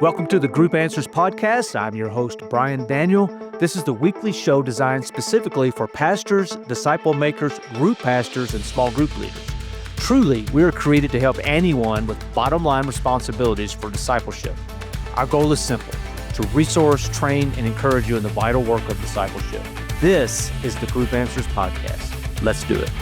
Welcome to the Group Answers Podcast. I'm your host, Brian Daniel. This is the weekly show designed specifically for pastors, disciple makers, group pastors, and small group leaders. Truly, we are created to help anyone with bottom line responsibilities for discipleship. Our goal is simple: to resource, train, and encourage you in the vital work of discipleship. This is the Group Answers Podcast. Let's do it.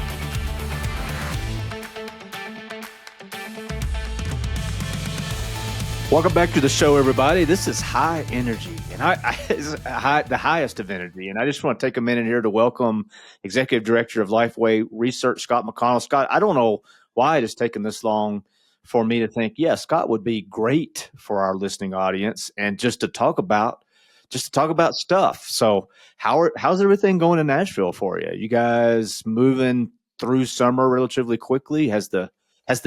Welcome back to the show, everybody. This is high energy, and the highest of energy. And I just want to take a minute here to welcome Executive Director of Lifeway Research, Scott McConnell. Scott, I don't know why it has taken this long for me to think, yeah, Scott would be great for our listening audience, and just to talk about stuff. So, how's everything going in Nashville for you? You guys moving through summer relatively quickly? Has the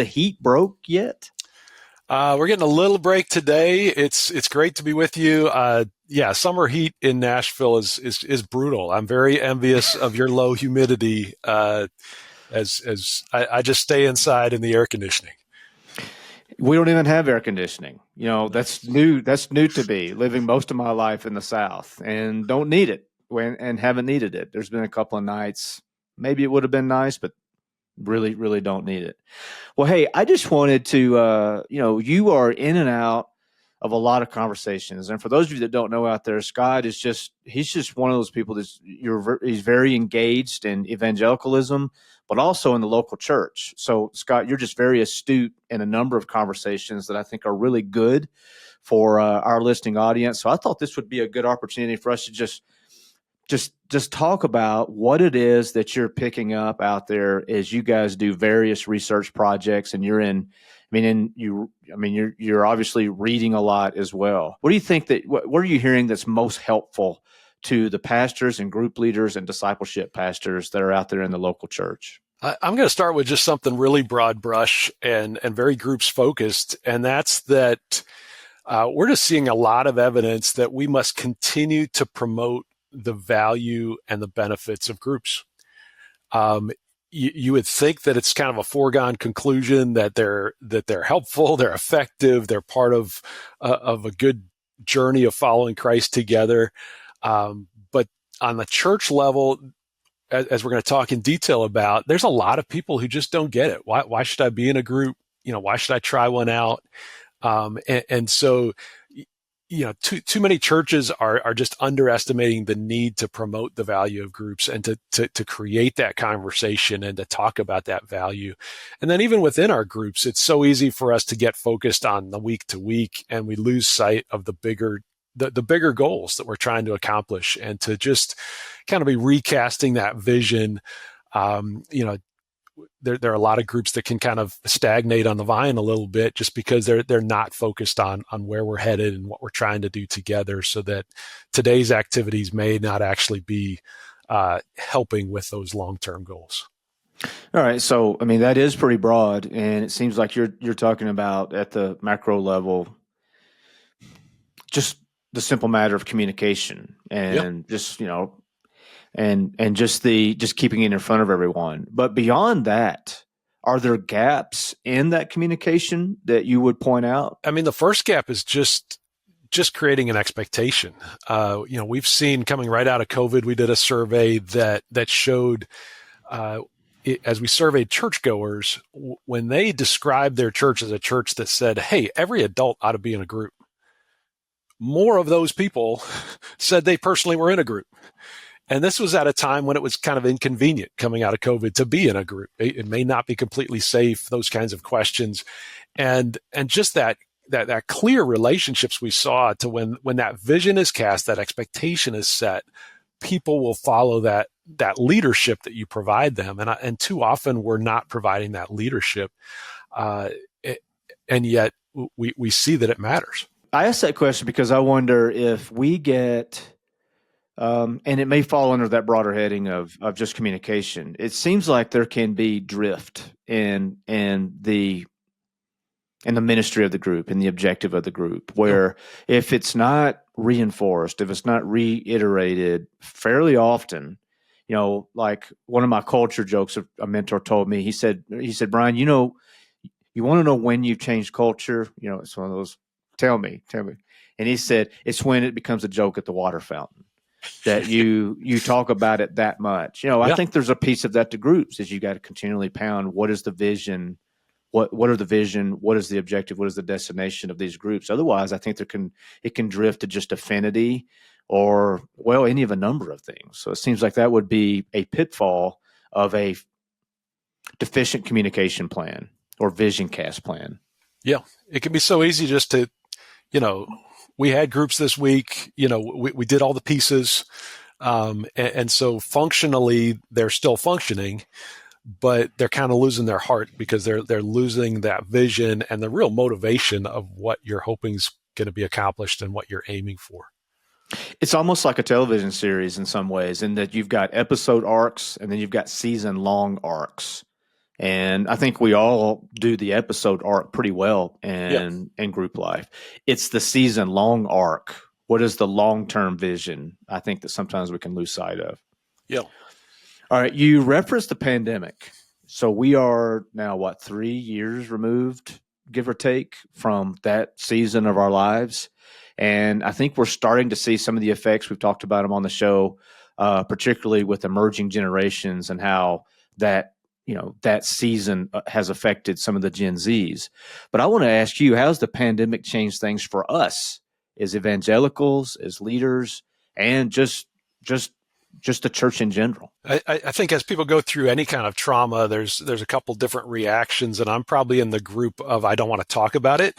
heat broke yet? We're getting a little break today. It's great to be with you. Summer heat in Nashville is brutal. I'm very envious of your low humidity. As I just stay inside in the air conditioning. We don't even have air conditioning. You know, that's new to me, living most of my life in the South, and don't need it and haven't needed it. There's been a couple of nights, maybe it would have been nice, but really, really don't need it. Well, hey, I just wanted to, you are in and out of a lot of conversations. And for those of you that don't know out there, Scott he's just one of those people he's very engaged in evangelicalism, but also in the local church. So Scott, you're just very astute in a number of conversations that I think are really good for our listening audience. So I thought this would be a good opportunity for us to just talk about what it is that you're picking up out there as you guys do various research projects, and you're obviously reading a lot as well. What do you think what are you hearing that's most helpful to the pastors and group leaders and discipleship pastors that are out there in the local church? I'm going to start with just something really broad brush and very groups focused, and that's that we're just seeing a lot of evidence that we must continue to promote the value and the benefits of groups. You would think that it's kind of a foregone conclusion that they're helpful, they're effective, they're part of a good journey of following Christ together. But on the church level, as we're going to talk in detail about, there's a lot of people who just don't get it. Why should I be in a group? Why should I try one out? So too many churches are just underestimating the need to promote the value of groups and to create that conversation and to talk about that value. And then even within our groups, it's so easy for us to get focused on the week to week, and we lose sight of the bigger goals that we're trying to accomplish, and to just kind of be recasting that vision. There are a lot of groups that can kind of stagnate on the vine a little bit just because they're not focused on where we're headed and what we're trying to do together, so that today's activities may not actually be helping with those long-term goals. All right. So, that is pretty broad, and it seems like you're talking about at the macro level, just the simple matter of communication and just just keeping it in front of everyone. But beyond that, are there gaps in that communication that you would point out? The first gap is just creating an expectation. We've seen coming right out of COVID, we did a survey that showed, as we surveyed churchgoers, when they described their church as a church that said, hey, every adult ought to be in a group, more of those people said they personally were in a group. And this was at a time when it was kind of inconvenient coming out of COVID to be in a group. It may not be completely safe, those kinds of questions. And just that clear relationships we saw to when that vision is cast, that expectation is set, people will follow that leadership that you provide them. And too often we're not providing that leadership. And yet we see that it matters. I asked that question because I wonder if we get, and it may fall under that broader heading of just communication. It seems like there can be drift in the ministry of the group and the objective of the group, where if it's not reinforced, if it's not reiterated fairly often, like one of my culture jokes a mentor told me, he said, Brian, you want to know when you've changed culture? It's one of those Tell me. And he said, it's when it becomes a joke at the water fountain that you talk about it that much. I think there's a piece of that to groups is you got to continually pound what is the vision, what are the vision, what is the objective, what is the destination of these groups. Otherwise, I think it can drift to just affinity or any of a number of things. So it seems like that would be a pitfall of a deficient communication plan or vision cast plan. Yeah, it can be so easy just to, we had groups this week, we did all the pieces. And so functionally, they're still functioning, but they're kind of losing their heart because they're losing that vision and the real motivation of what you're hoping is going to be accomplished and what you're aiming for. It's almost like a television series in some ways, in that you've got episode arcs and then you've got season long arcs. And I think we all do the episode arc pretty well in group life. It's the season long arc. What is the long-term vision? I think that sometimes we can lose sight of. Yeah. All right. You referenced the pandemic. So we are now, 3 years removed, give or take, from that season of our lives. And I think we're starting to see some of the effects. We've talked about them on the show, particularly with emerging generations and how that season has affected some of the Gen Zs. But I want to ask you, how's the pandemic changed things for us as evangelicals, as leaders, and just the church in general? I think as people go through any kind of trauma, there's a couple different reactions, and I'm probably in the group of I don't want to talk about it.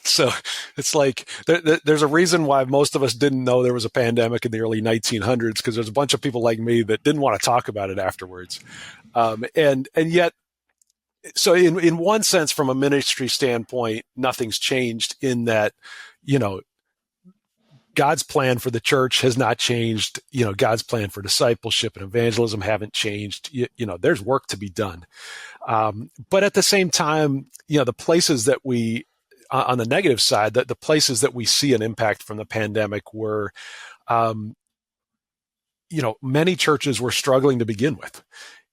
So it's like there's a reason why most of us didn't know there was a pandemic in the early 1900s, because there's a bunch of people like me that didn't want to talk about it afterwards. And yet, so in one sense, from a ministry standpoint, nothing's changed in that, God's plan for the church has not changed. God's plan for discipleship and evangelism haven't changed. There's work to be done. But at the same time, the places that we, on the negative side, the places that we see an impact from the pandemic were, many churches were struggling to begin with.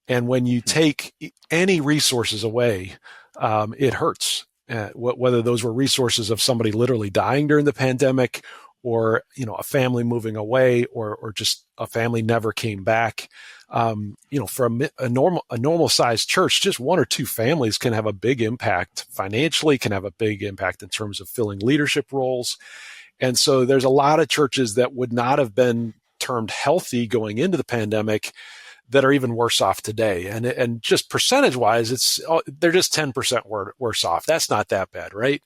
And when you take any resources away, it hurts. Whether those were resources of somebody literally dying during the pandemic, or a family moving away, or just a family never came back. For a normal sized church, just one or two families can have a big impact financially, can have a big impact in terms of filling leadership roles. And so there's a lot of churches that would not have been termed healthy going into the pandemic that are even worse off today. And just percentage wise, they're just 10% worse off. That's not that bad, right?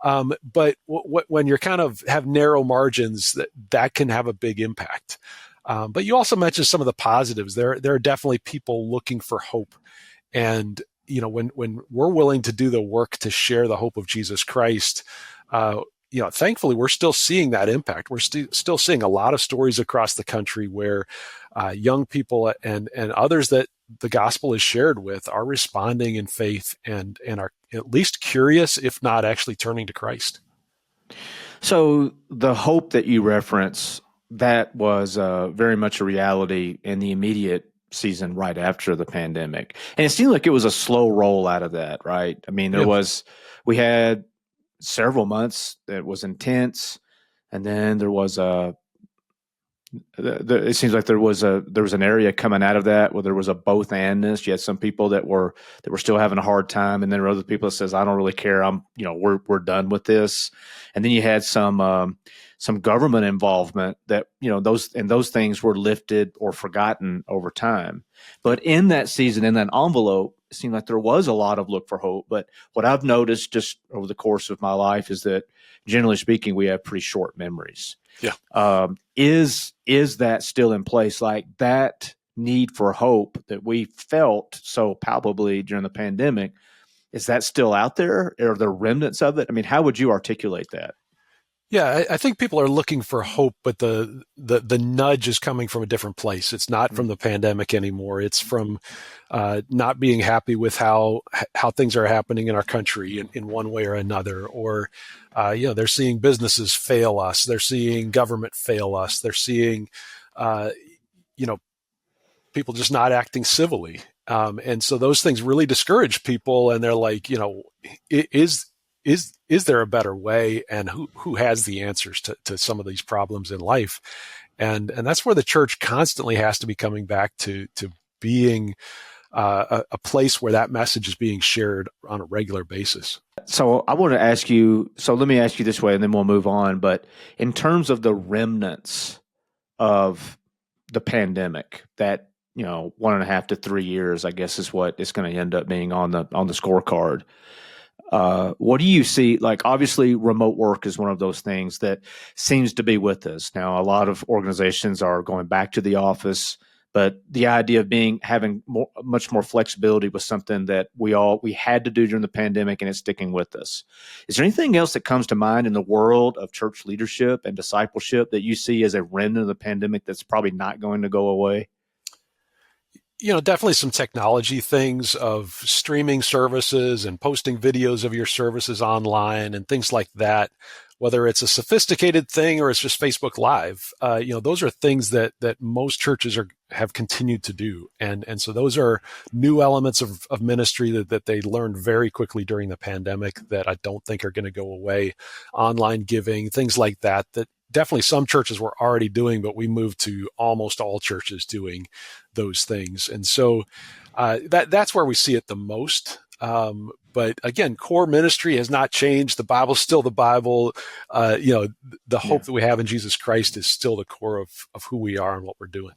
But when you're kind of have narrow margins, that can have a big impact. But you also mentioned some of the positives. There are definitely people looking for hope. And, when we're willing to do the work to share the hope of Jesus Christ, thankfully, we're still seeing that impact. We're still seeing a lot of stories across the country where young people and others that the gospel is shared with are responding in faith and are at least curious, if not actually turning to Christ. So the hope that you reference, that was very much a reality in the immediate season right after the pandemic. And it seemed like it was a slow roll out of that, right? I mean, we had several months that was intense, and then there was it seems like there was an area coming out of that where there was a both andness. You had some people that were still having a hard time, and then there were other people that says, I don't really care. We're done with this. And then you had some government involvement that, those things were lifted or forgotten over time. But in that season, in that envelope, it seemed like there was a lot of look for hope. But what I've noticed just over the course of my life is that, generally speaking, we have pretty short memories. Yeah. Is that still in place? Like that need for hope that we felt so palpably during the pandemic, is that still out there? Are there remnants of it? I mean, how would you articulate that? Yeah, I think people are looking for hope, but the nudge is coming from a different place. It's not from the pandemic anymore. It's from not being happy with how things are happening in our country in one way or another. Or, they're seeing businesses fail us. They're seeing government fail us. They're seeing, people just not acting civilly. And so those things really discourage people. And they're like, is there a better way, and who has the answers to some of these problems in life? And that's where the church constantly has to be coming back to being a place where that message is being shared on a regular basis. So I want to ask you, so let me ask you this way and then we'll move on. But in terms of the remnants of the pandemic, that, 1.5 to 3 years, I guess, is what it's going to end up being on the scorecard. What do you see? Like, obviously, remote work is one of those things that seems to be with us. Now, a lot of organizations are going back to the office, but the idea of having much more flexibility was something that we had to do during the pandemic, and it's sticking with us. Is there anything else that comes to mind in the world of church leadership and discipleship that you see as a remnant of the pandemic that's probably not going to go away? Definitely some technology things of streaming services and posting videos of your services online and things like that. Whether it's a sophisticated thing or it's just Facebook Live, those are things that most churches have continued to do, and so those are new elements of ministry that they learned very quickly during the pandemic that I don't think are going to go away. Online giving, things like that definitely some churches were already doing, but we moved to almost all churches doing those things, and so that's where we see it the most. But again, core ministry has not changed. The Bible's still the Bible. The hope that we have in Jesus Christ is still the core of who we are and what we're doing.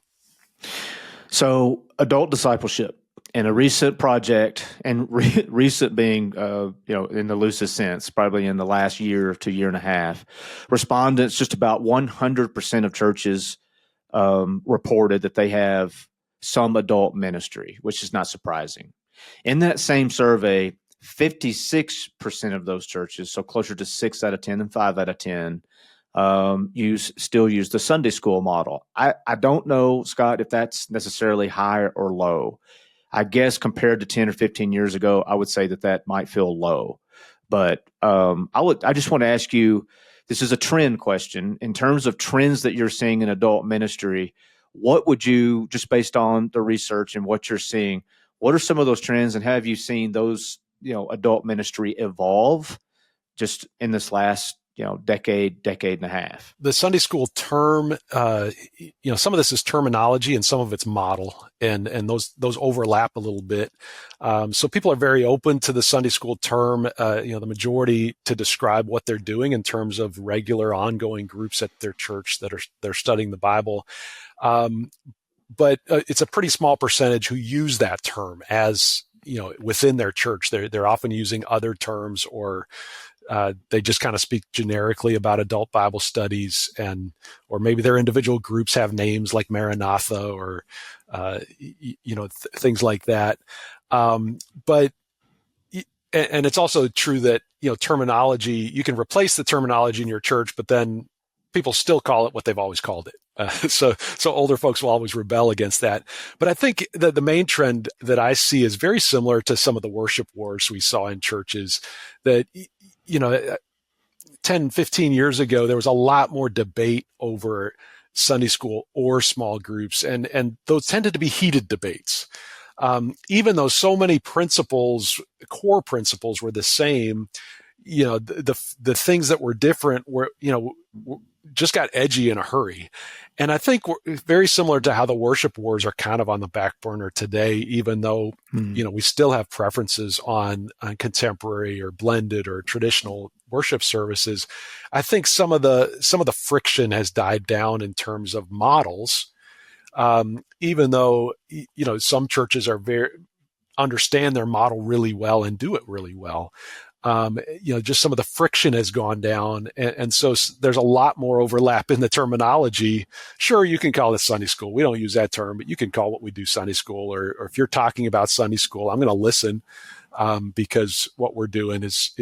So adult discipleship in a recent project, and recent being, in the loosest sense, probably in the last year to year and a half, respondents, just about 100% of churches reported that they have some adult ministry, which is not surprising. In that same survey, 56% of those churches, so closer to 6 out of 10 and 5 out of 10, still use the Sunday school model. I don't know, Scott, if that's necessarily high or low. I guess compared to 10 or 15 years ago, I would say that might feel low. But I just want to ask you, this is a trend question. In terms of trends that you're seeing in adult ministry, what would you, just based on the research and what you're seeing, what are some of those trends, and have you seen those, adult ministry evolve just in this last, decade and a half? The Sunday school term, some of this is terminology and some of it's model, and those overlap a little bit. So people are very open to the Sunday school term, the majority, to describe what they're doing in terms of regular ongoing groups at their church that they're studying the Bible. But it's a pretty small percentage who use that term as, within their church. They're often using other terms, or they just kind of speak generically about adult Bible studies, or maybe their individual groups have names like Maranatha or, things like that. But it's also true that, terminology, you can replace the terminology in your church, but then people still call it what they've always called it. So older folks will always rebel against that. But I think that the main trend that I see is very similar to some of the worship wars we saw in churches that, 10, 15 years ago, there was a lot more debate over Sunday school or small groups. And those tended to be heated debates. Even though so many core principles were the same, the things that were different were, just got edgy in a hurry. And I think we're very similar to how the worship wars are kind of on the back burner today, even though, we still have preferences on contemporary or blended or traditional worship services. I think some of the friction has died down in terms of models. Even though, some churches understand their model really well and do it really well. Just some of the friction has gone down. And so there's a lot more overlap in the terminology. Sure, you can call it Sunday school. We don't use that term, but you can call what we do Sunday school. Or if you're talking about Sunday school, I'm going to listen, because what we're doing is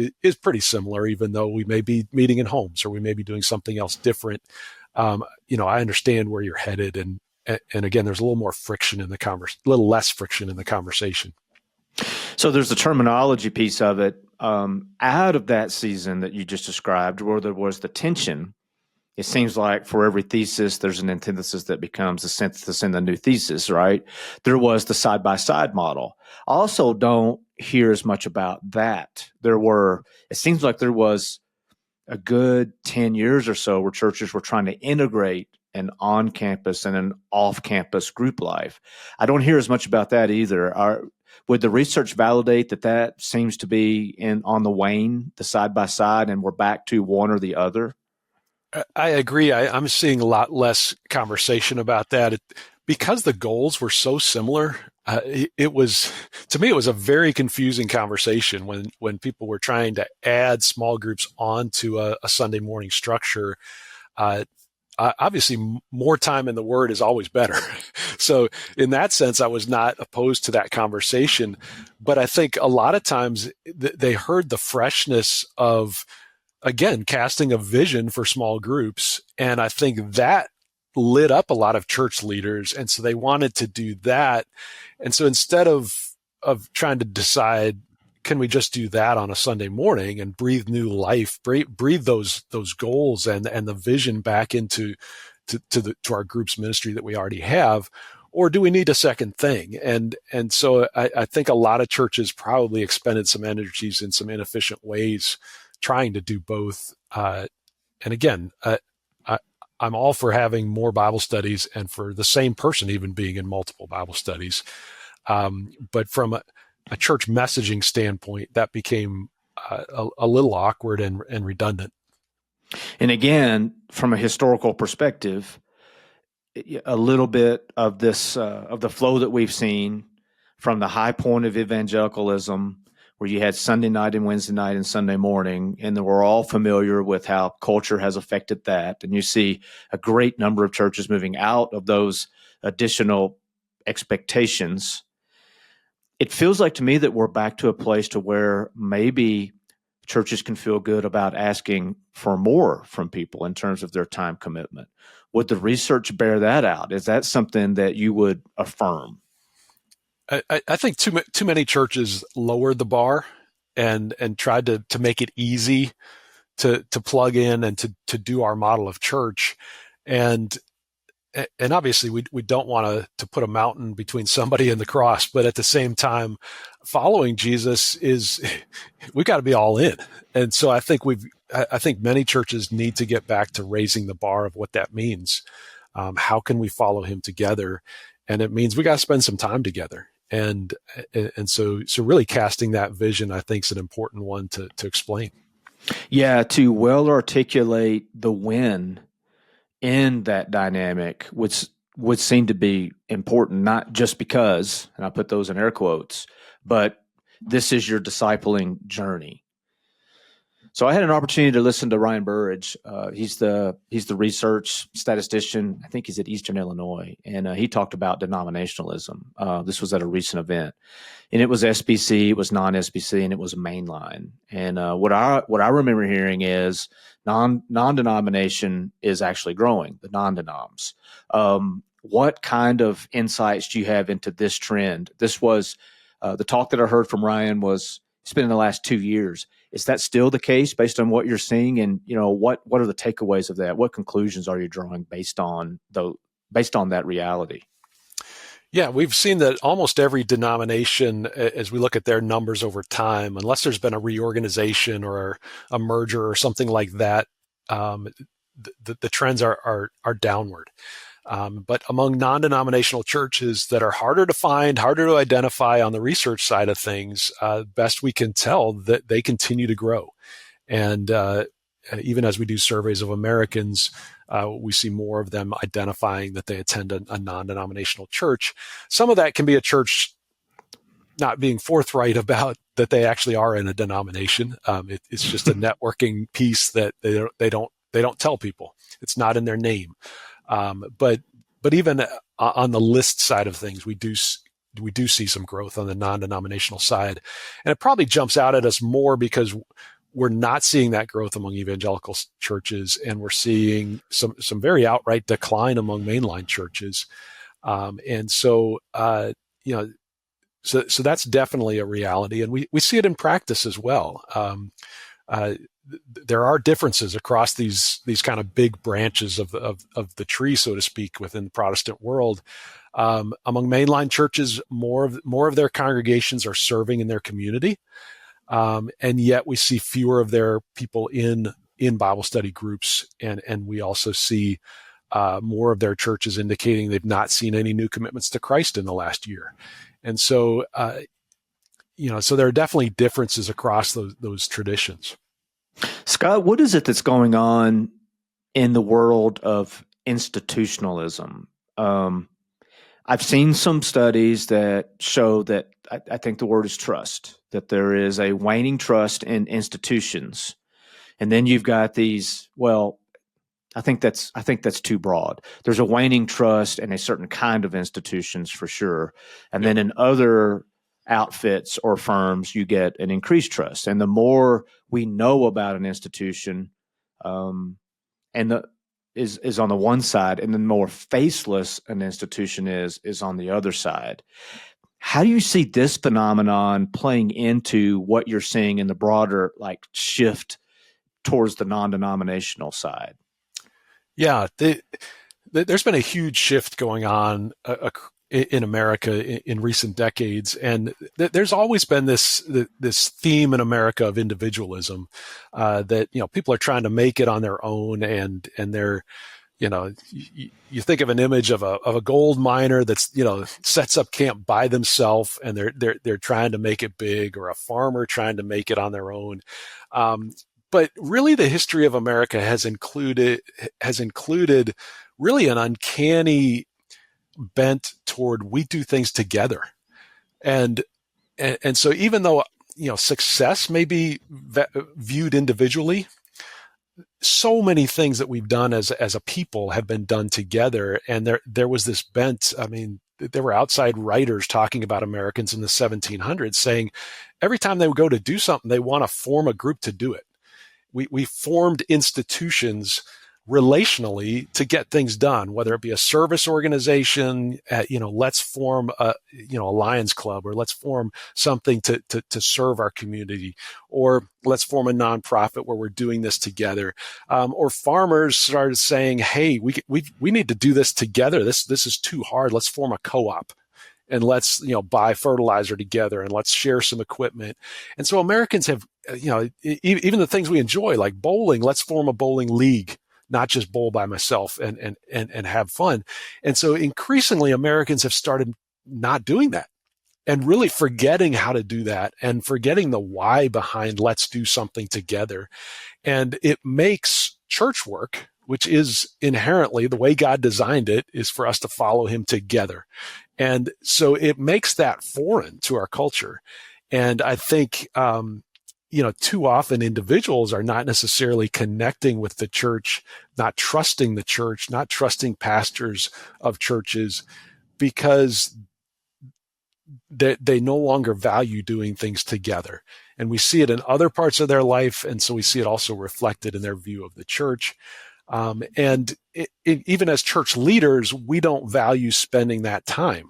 pretty similar, even though we may be meeting in homes or we may be doing something else different. I understand where you're headed. And again, there's a little more friction in the little less friction in the conversation. So there's the terminology piece of it. Out of that season that you just described, where there was the tension, it seems like for every thesis, there's an antithesis that becomes a synthesis in the new thesis, right? There was the side-by-side model. I also don't hear as much about that. It seems like there was a good 10 years or so where churches were trying to integrate an on-campus and an off-campus group life. I don't hear as much about that either. Would the research validate that seems to be on the wane, the side by side, and we're back to one or the other? I agree. I'm seeing a lot less conversation about that because the goals were so similar. It was, to me, it was a very confusing conversation when people were trying to add small groups onto a Sunday morning structure. Obviously, more time in the Word is always better. So in that sense, I was not opposed to that conversation. But I think a lot of times they heard the freshness of, again, casting a vision for small groups. And I think that lit up a lot of church leaders. And so they wanted to do that. And so instead of trying to decide, can we just do that on a Sunday morning and breathe new life, breathe those goals and the vision back into to our group's ministry that we already have, or do we need a second thing? And so I think a lot of churches probably expended some energies in some inefficient ways trying to do both. And again, I'm all for having more Bible studies and for the same person even being in multiple Bible studies. But from a church messaging standpoint, that became a little awkward and redundant. And again, from a historical perspective, a little bit of this of the flow that we've seen from the high point of evangelicalism, where you had Sunday night and Wednesday night and Sunday morning, and we're all familiar with how culture has affected that. And you see a great number of churches moving out of those additional expectations. It feels like to me that we're back to a place to where maybe churches can feel good about asking for more from people in terms of their time commitment. Would the research bear that out? Is that something that you would affirm? I think too many churches lowered the bar and tried to make it easy to plug in and to do our model of church. And obviously we don't want to put a mountain between somebody and the cross, but at the same time, following Jesus we've got to be all in. And so I think many churches need to get back to raising the bar of what that means. How can we follow him together? And it means we got to spend some time together. And so really casting that vision, I think, is an important one to explain. Yeah, to well articulate the win in that dynamic would seem to be important, not just because, and I put those in air quotes, but this is your discipling journey. So I had an opportunity to listen to Ryan Burridge. He's the research statistician. I think he's at Eastern Illinois, and he talked about denominationalism. This was at a recent event, and it was SBC, it was non-SBC, and it was mainline. And what I remember hearing is non-denomination is actually growing, the non-denoms. What kind of insights do you have into this trend? This was the talk that I heard from Ryan was it's been in the last 2 years. Is that still the case based on what you're seeing? And what are the takeaways of that? What conclusions are you drawing based on that reality? Yeah, we've seen that almost every denomination, as we look at their numbers over time, unless there's been a reorganization or a merger or something like that, the trends are downward. But among non-denominational churches that are harder to find, harder to identify on the research side of things, best we can tell that they continue to grow. And even as we do surveys of Americans, we see more of them identifying that they attend a non-denominational church. Some of that can be a church not being forthright about that they actually are in a denomination. It's just a networking piece that they don't tell people. It's not in their name. But even on the list side of things, we do see some growth on the non-denominational side, and it probably jumps out at us more because we're not seeing that growth among evangelical churches, and we're seeing some very outright decline among mainline churches, and so so that's definitely a reality, and we see it in practice as well. there are differences across these kind of big branches of the tree, so to speak, within the Protestant world. Among mainline churches, more of their congregations are serving in their community, and yet we see fewer of their people in Bible study groups, and we also see more of their churches indicating they've not seen any new commitments to Christ in the last year. And so, so there are definitely differences across those traditions. Scott, what is it that's going on in the world of institutionalism? I've seen some studies that show that I think the word is trust, that there is a waning trust in institutions. And then you've got these, well, I think that's too broad. There's a waning trust in a certain kind of institutions for sure. And then in other outfits or firms, you get an increased trust. And the more we know about an institution, is on the one side, and the more faceless an institution is on the other side. How do you see this phenomenon playing into what you're seeing in the broader shift towards the non-denominational side? Yeah, there's been a huge shift going on in America in recent decades, and there's always been this theme in America of individualism, that people are trying to make it on their own, and they're you think of an image of a gold miner that's sets up camp by themselves, and they're trying to make it big, or a farmer trying to make it on their own. But really, the history of America has included really an uncanny bent toward we do things together, and so even though success may be viewed individually, so many things that we've done as a people have been done together, and there was this bent. I mean, there were outside writers talking about Americans in the 1700s saying every time they would go to do something, they want to form a group to do it. We formed institutions relationally to get things done, whether it be a service organization, let's form a Lions Club, or let's form something to serve our community, or let's form a nonprofit where we're doing this together. Or farmers started saying, hey, we need to do this together. This is too hard. Let's form a co-op. And let's, buy fertilizer together, and let's share some equipment. And so Americans have, even the things we enjoy, like bowling, let's form a bowling league, not just bowl by myself and have fun. And so increasingly Americans have started not doing that, and really forgetting how to do that, and forgetting the why behind let's do something together. And it makes church work, which is inherently the way God designed it, is for us to follow him together. And so it makes that foreign to our culture. And I think, too often individuals are not necessarily connecting with the church, not trusting the church, not trusting pastors of churches, because they no longer value doing things together. And we see it in other parts of their life. And so we see it also reflected in their view of the church. And even as church leaders, we don't value spending that time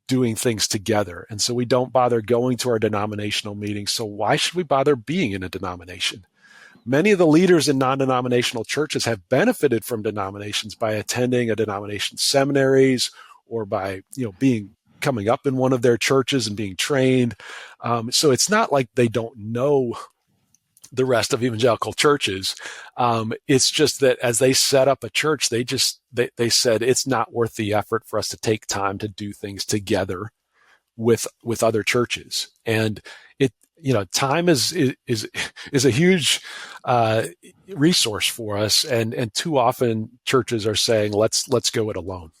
doing things together. And so we don't bother going to our denominational meetings. So why should we bother being in a denomination? Many of the leaders in non-denominational churches have benefited from denominations by attending a denomination seminaries, or by, coming up in one of their churches and being trained. So it's not like they don't know the rest of evangelical churches. It's just that as they set up a church, they said it's not worth the effort for us to take time to do things together with other churches. And time is a huge resource for us. And too often churches are saying, let's go it alone.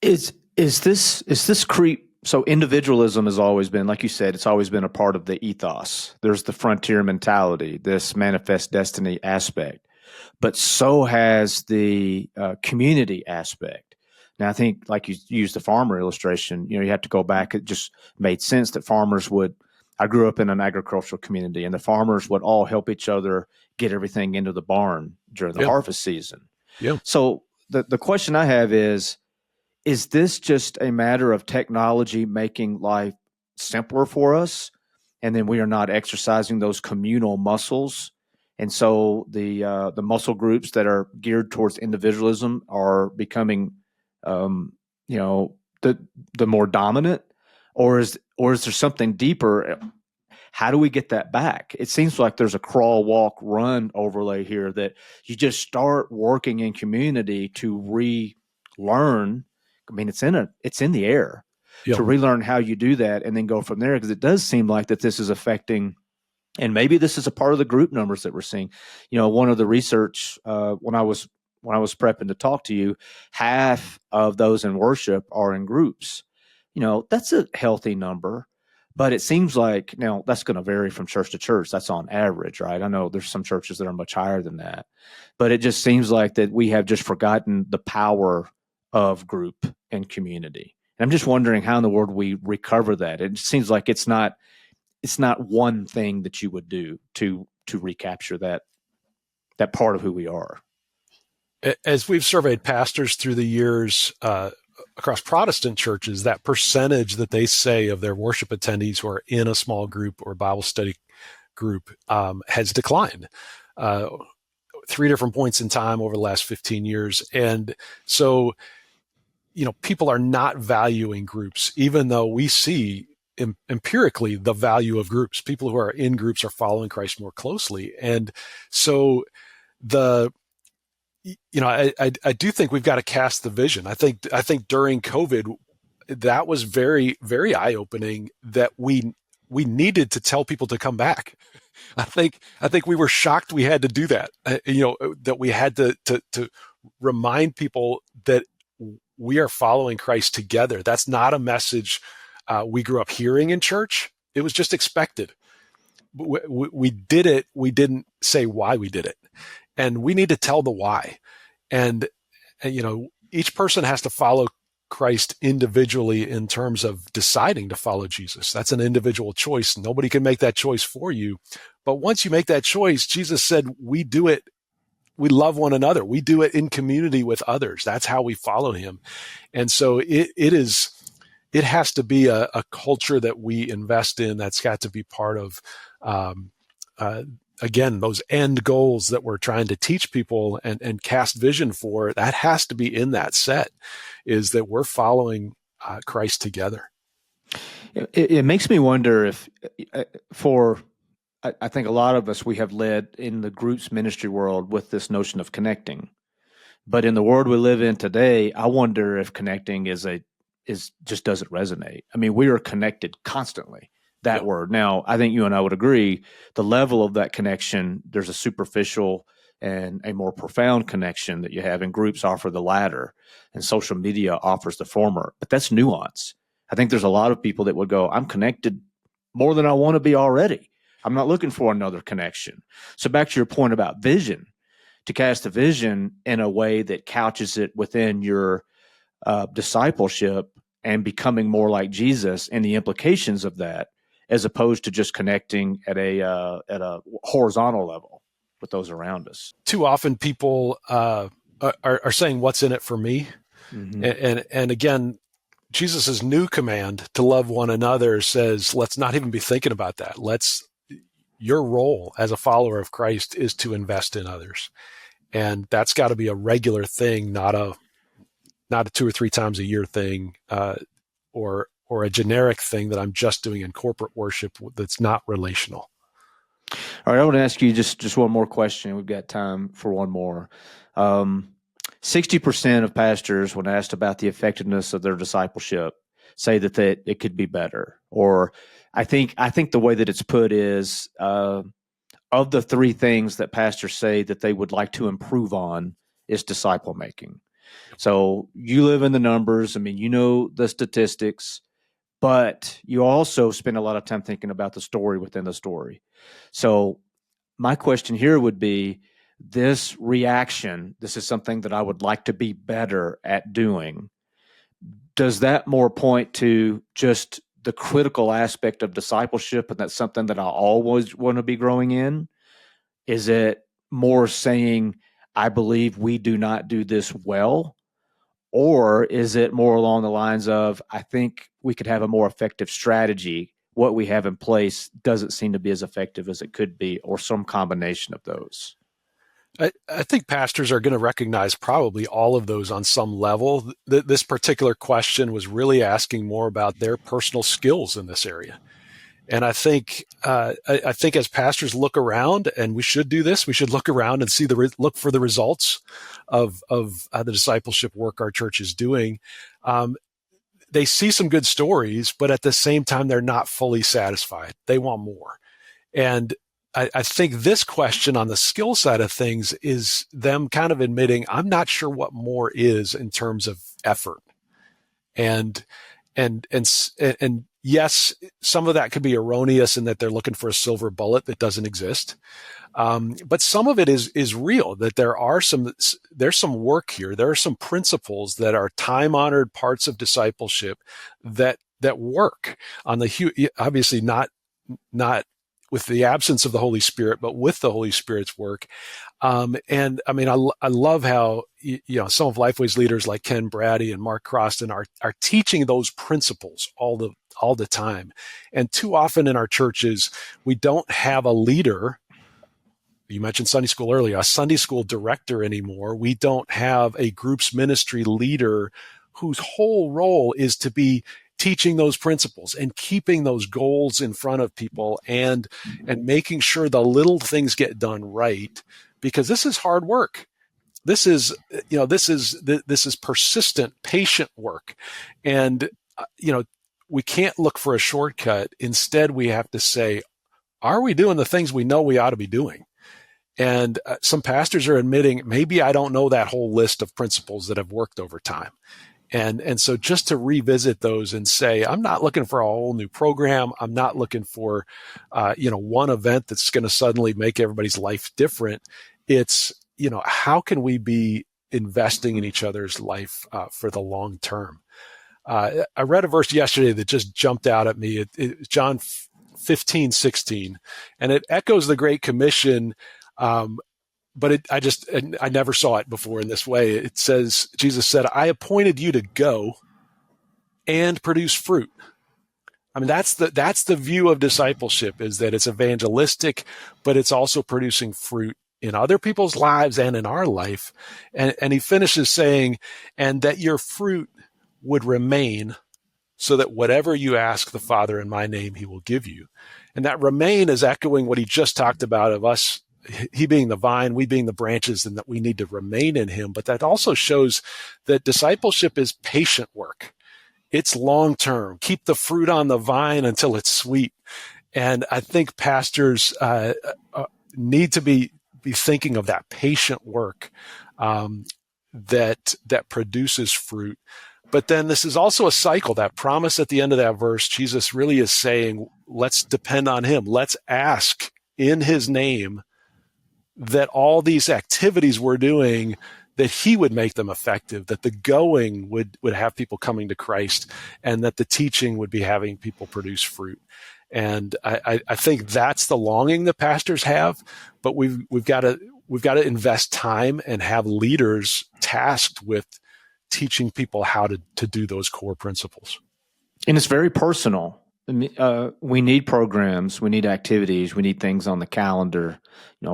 Is this creep? So individualism has always been, like you said, it's always been a part of the ethos. There's the frontier mentality, this manifest destiny aspect, but so has the community aspect. Now, I think, like you used the farmer illustration, you have to go back. It just made sense that farmers I grew up in an agricultural community, and the farmers would all help each other get everything into the barn during the harvest season. Yeah. So the question I have is this just a matter of technology making life simpler for us? and then we are not exercising those communal muscles. And so the muscle groups that are geared towards individualism are becoming, you know, the more dominant, or is there something deeper? How do we get that back? It seems like there's a crawl, walk, run overlay here, that you just start working in community to relearn. I mean, it's in the air. Yep. To relearn how you do that and then go from there, because it does seem like that this is affecting, and maybe this is a part of the group numbers that we're seeing. You know, one of the research when I was prepping to talk to you, half of those in worship are in groups. You know, that's a healthy number, but it seems like, now that's going to vary from church to church. That's on average, right? I know there's some churches that are much higher than that, but it just seems like that we have just forgotten the power of group and community. And I'm just wondering how in the world we recover that. It seems like it's not one thing that you would do to recapture that part of who we are. As we've surveyed pastors through the years across Protestant churches, that percentage that they say of their worship attendees who are in a small group or Bible study group has declined 3 different points in time over the last 15 years. And so, you know, people are not valuing groups, even though we see empirically the value of groups. People who are in groups are following Christ more closely. And so I do think we've got to cast the vision. I think during COVID, that was very, very eye-opening, that we needed to tell people to come back. I think we were shocked we had to do that. That we had to remind people that we are following Christ together. That's not a message we grew up hearing in church. It was just expected. We did it. We didn't say why we did it. And we need to tell the why. And each person has to follow Christ individually in terms of deciding to follow Jesus. That's an individual choice. Nobody can make that choice for you. But once you make that choice, Jesus said, we do it. We love one another. We do it in community with others. That's how we follow him. And so it has to be a culture that we invest in. That's got to be part of, again, those end goals that we're trying to teach people and cast vision for. That has to be in that set, is that we're following Christ together. It makes me wonder if I think a lot of us, we have led in the groups ministry world with this notion of connecting. But in the world we live in today, I wonder if connecting just doesn't resonate. I mean, we are connected constantly, that word. Now, I think you and I would agree, the level of that connection, there's a superficial and a more profound connection that you have, and groups offer the latter, and social media offers the former. But that's nuance. I think there's a lot of people that would go, I'm connected more than I want to be already. I'm not looking for another connection. So back to your point about vision, to cast a vision in a way that couches it within your discipleship and becoming more like Jesus, and the implications of that, as opposed to just connecting at a horizontal level with those around us. Too often people are saying, what's in it for me? Mm-hmm. And again, Jesus' new command to love one another says, let's not even be thinking about that. Your role as a follower of Christ is to invest in others. And that's got to be a regular thing, not a 2 or 3 times a year thing, or a generic thing that I'm just doing in corporate worship that's not relational. All right, I want to ask you just one more question. We've got time for one more. 60% of pastors, when asked about the effectiveness of their discipleship, say that it could be better. Or I think the way that it's put is, of the 3 things that pastors say that they would like to improve on, is disciple making. So you live in the numbers. I mean, you know the statistics, but you also spend a lot of time thinking about the story within the story. So my question here would be, this reaction, this is something that I would like to be better at doing. Does that more point to just the critical aspect of discipleship, and that's something that I always want to be growing in? Is it more saying, I believe we do not do this well? Or is it more along the lines of, I think we could have a more effective strategy what we have in place doesn't seem to be as effective as it could be, or some combination of those. I think pastors are going to recognize probably all of those on some level. This particular question was really asking more about their personal skills in this area. And I think as pastors look around, and we should do this, we should look around and see look for the results of the discipleship work our church is doing. They see some good stories, but at the same time, they're not fully satisfied. They want more. And I think this question on the skill side of things is them kind of admitting, I'm not sure what more is in terms of effort. And yes, some of that could be erroneous in that they're looking for a silver bullet that doesn't exist. But some of it is real, that there's some work here. There are some principles that are time-honored parts of discipleship that work on obviously not with the absence of the Holy Spirit, but with the Holy Spirit's work. And I mean, I love how, some of Lifeway's leaders like Ken Brady and Mark Croston are teaching those principles all the time. And too often in our churches, we don't have a leader. You mentioned Sunday school earlier, a Sunday school director anymore. We don't have a groups ministry leader whose whole role is to be teaching those principles and keeping those goals in front of people and making sure the little things get done right, because this is hard work. This is persistent, patient work. And, we can't look for a shortcut. Instead, we have to say, are we doing the things we know we ought to be doing? And some pastors are admitting, maybe I don't know that whole list of principles that have worked over time. And so just to revisit those and say, I'm not looking for a whole new program. I'm not looking for, one event that's going to suddenly make everybody's life different. It's, how can we be investing in each other's life for the long term? I read a verse yesterday that just jumped out at me. It's John 15:16, and it echoes the Great Commission. But I never saw it before in this way. It says, Jesus said, I appointed you to go and produce fruit. I mean, that's the view of discipleship, is that it's evangelistic, but it's also producing fruit in other people's lives and in our life. And he finishes saying, and that your fruit would remain, so that whatever you ask the Father in my name, he will give you. And that remain is echoing what he just talked about of us, he being the vine, we being the branches, and that we need to remain in him. But that also shows that discipleship is patient work. It's long term. Keep the fruit on the vine until it's sweet. And I think pastors need to be thinking of that patient work that produces fruit. But then this is also a cycle. That promise at the end of that verse, Jesus really is saying, let's depend on him. Let's ask in his name that all these activities we're doing, that he would make them effective, that the going would have people coming to Christ, and that the teaching would be having people produce fruit. And I think that's the longing that pastors have, but we've got to invest time and have leaders tasked with teaching people how to do those core principles. And it's very personal. We need programs, we need activities, we need things on the calendar,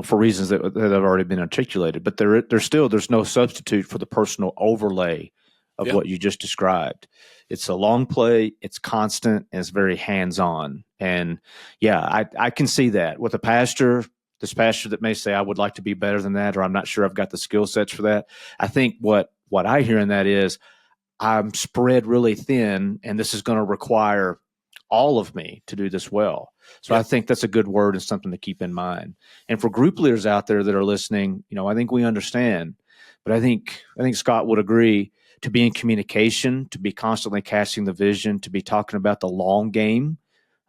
for reasons that have already been articulated. But there's no substitute for the personal overlay of what you just described. It's a long play, it's constant, and it's very hands-on. And I can see that with this pastor that may say, I would like to be better than that, or I'm not sure I've got the skill sets for that. I think what I hear in that is, I'm spread really thin, and this is going to require all of me to do this well. So I think that's a good word and something to keep in mind. And for group leaders out there that are listening, I think we understand, but I think Scott would agree, to be in communication, to be constantly casting the vision, to be talking about the long game,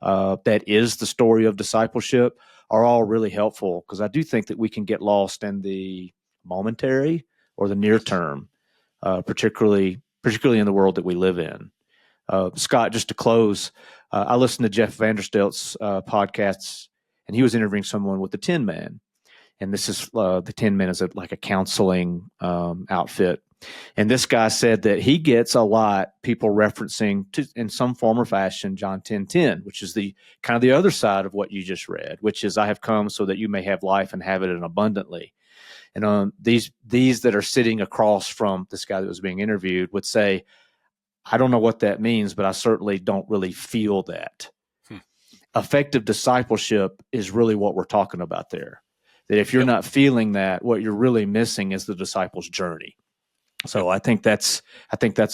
that is the story of discipleship, are all really helpful, because I do think that we can get lost in the momentary or the near term, particularly in the world that we live in. Scott, just to close, I listened to Jeff Vanderstelt's podcasts, and he was interviewing someone with the Tin Man. And this is the Tin Man is like a counseling outfit. And this guy said that he gets a lot people referencing to, in some form or fashion, John 10:10, which is the kind of the other side of what you just read, which is, I have come so that you may have life and have it in abundantly. And these that are sitting across from this guy that was being interviewed would say, I don't know what that means, but I certainly don't really feel that. Effective discipleship is really what we're talking about there. That if you're not feeling that, what you're really missing is the disciple's journey. So I think that's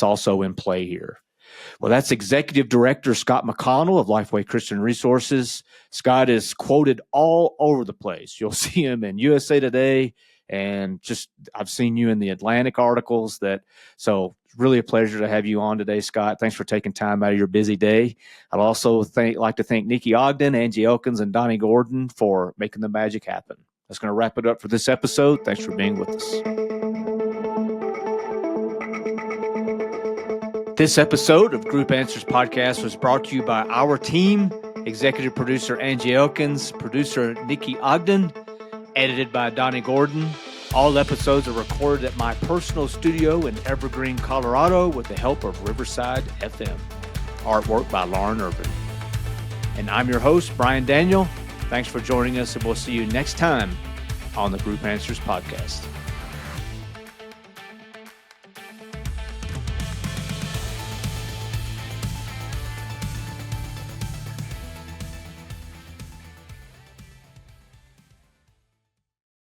also in play here. Well, that's Executive Director Scott McConnell of Lifeway Christian Resources. Scott is quoted all over the place. You'll see him in USA Today, and just I've seen you in the Atlantic articles. So really a pleasure to have you on today, Scott. Thanks for taking time out of your busy day. I'd also like to thank Nikki Ogden, Angie Elkins, and Donnie Gordon for making the magic happen. That's going to wrap it up for this episode. Thanks for being with us. This episode of Group Answers Podcast was brought to you by our team, executive producer Angie Elkins, producer Nikki Ogden, edited by Donnie Gordon. All episodes are recorded at my personal studio in Evergreen, Colorado, with the help of Riverside FM. Artwork by Lauren Urban. And I'm your host, Brian Daniel. Thanks for joining us, and we'll see you next time on the Group Answers Podcast.